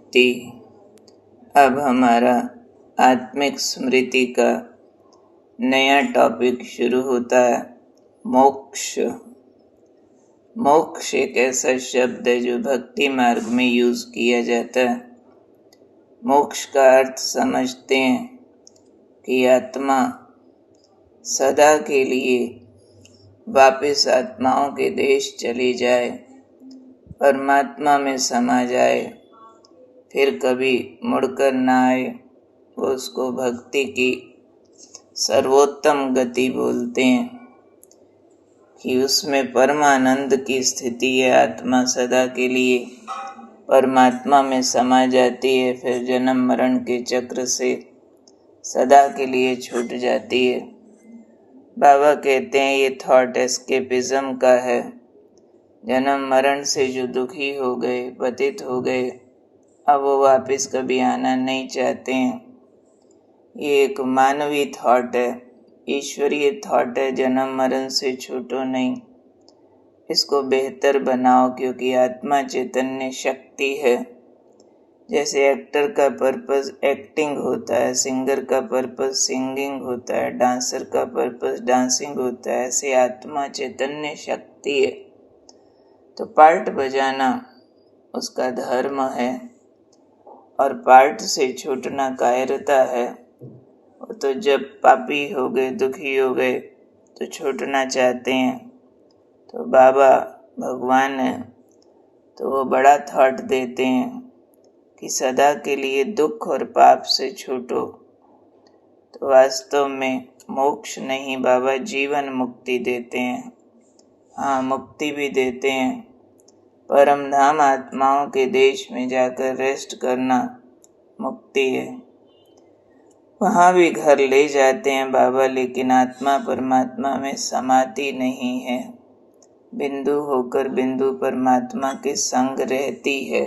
मुक्ति। अब हमारा आत्मिक स्मृति का नया टॉपिक शुरू होता है, मोक्ष। मोक्ष एक ऐसा शब्द है जो भक्ति मार्ग में यूज किया जाता है। मोक्ष का अर्थ समझते हैं कि आत्मा सदा के लिए वापस आत्माओं के देश चली जाए, परमात्मा में समा जाए, फिर कभी मुड़कर ना आए। वो उसको भक्ति की सर्वोत्तम गति बोलते हैं कि उसमें परमानंद की स्थिति है। आत्मा सदा के लिए परमात्मा में समा जाती है, फिर जन्म मरण के चक्र से सदा के लिए छूट जाती है। बाबा कहते हैं ये थॉट एस्केपिज्म का है। जन्म मरण से जो दुखी हो गए, पतित हो गए, अब वो वापस कभी आना नहीं चाहते हैं। ये एक मानवीय थॉट है, ईश्वरीय थॉट है। जन्म मरण से छूटो नहीं, इसको बेहतर बनाओ, क्योंकि आत्मा चैतन्य शक्ति है। जैसे एक्टर का पर्पस एक्टिंग होता है, सिंगर का पर्पस सिंगिंग होता है, डांसर का पर्पस डांसिंग होता है, ऐसे आत्मा चैतन्य शक्ति है। तो पार्ट बजाना उसका धर्म है और पार्ट से छूटना कायरता है। तो जब पापी हो गए, दुखी हो गए, तो छूटना चाहते हैं। तो बाबा भगवान है, तो वो बड़ा थॉट देते हैं कि सदा के लिए दुख और पाप से छूटो। तो वास्तव में मोक्ष नहीं, बाबा जीवन मुक्ति देते हैं। हाँ, मुक्ति भी देते हैं। परम धाम आत्माओं के देश में जाकर रेस्ट करना मुक्ति है। वहाँ भी घर ले जाते हैं बाबा, लेकिन आत्मा परमात्मा में समाती नहीं है। बिंदु होकर बिंदु परमात्मा के संग रहती है।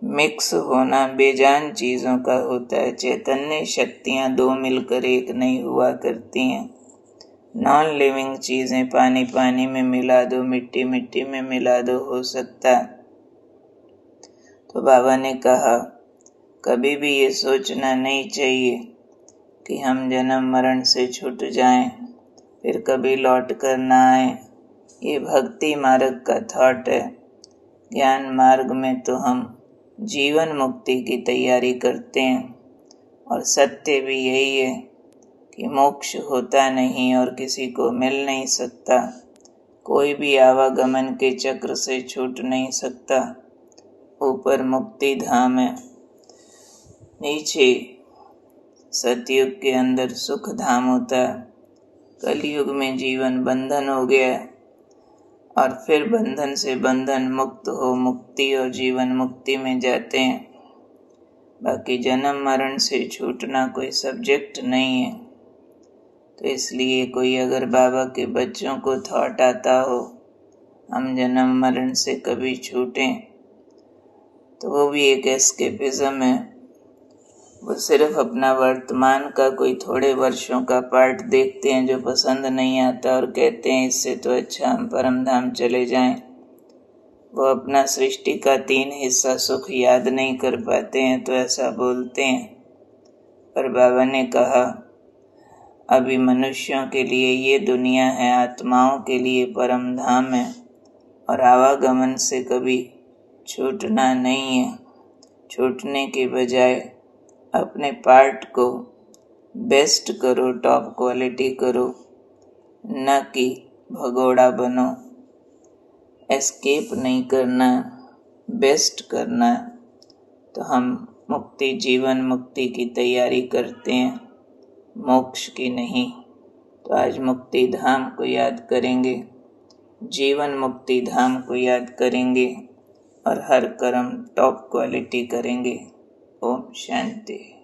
मिक्स होना बेजान चीज़ों का होता है। चैतन्य शक्तियाँ दो मिलकर एक नहीं हुआ करती हैं। नॉन लिविंग चीज़ें पानी पानी में मिला दो, मिट्टी मिट्टी में मिला दो, हो सकता। तो बाबा ने कहा कभी भी ये सोचना नहीं चाहिए कि हम जन्म मरण से छूट जाएं, फिर कभी लौट कर ना आए। ये भक्ति मार्ग का थॉट है। ज्ञान मार्ग में तो हम जीवन मुक्ति की तैयारी करते हैं, और सत्य भी यही है कि मोक्ष होता नहीं और किसी को मिल नहीं सकता। कोई भी आवागमन के चक्र से छूट नहीं सकता। ऊपर मुक्ति धाम है, नीचे सतयुग के अंदर सुख धाम होता है। कलयुग में जीवन बंधन हो गया, और फिर बंधन से बंधन मुक्त हो मुक्ति और जीवन मुक्ति में जाते हैं। बाकी जन्म मरण से छूटना कोई सब्जेक्ट नहीं है। तो इसलिए कोई अगर बाबा के बच्चों को थॉट आता हो हम जन्म मरण से कभी छूटें, तो वो भी एक एस्केपिज्म है। वो सिर्फ अपना वर्तमान का कोई थोड़े वर्षों का पार्ट देखते हैं जो पसंद नहीं आता, और कहते हैं इससे तो अच्छा हम परम धाम चले जाएं। वो अपना सृष्टि का 3 हिस्सा सुख याद नहीं कर पाते हैं, तो ऐसा बोलते हैं। पर बाबा ने कहा अभी मनुष्यों के लिए ये दुनिया है, आत्माओं के लिए परम धाम है, और आवागमन से कभी छूटना नहीं है। छूटने के बजाय अपने पार्ट को बेस्ट करो, टॉप क्वालिटी करो, न कि भगोड़ा बनो। एस्केप नहीं करना, बेस्ट करना। तो हम मुक्ति, जीवन मुक्ति की तैयारी करते हैं, मोक्ष की नहीं। तो आज मुक्ति धाम को याद करेंगे, जीवन मुक्ति धाम को याद करेंगे, और हर कर्म टॉप क्वालिटी करेंगे। ओम शांति।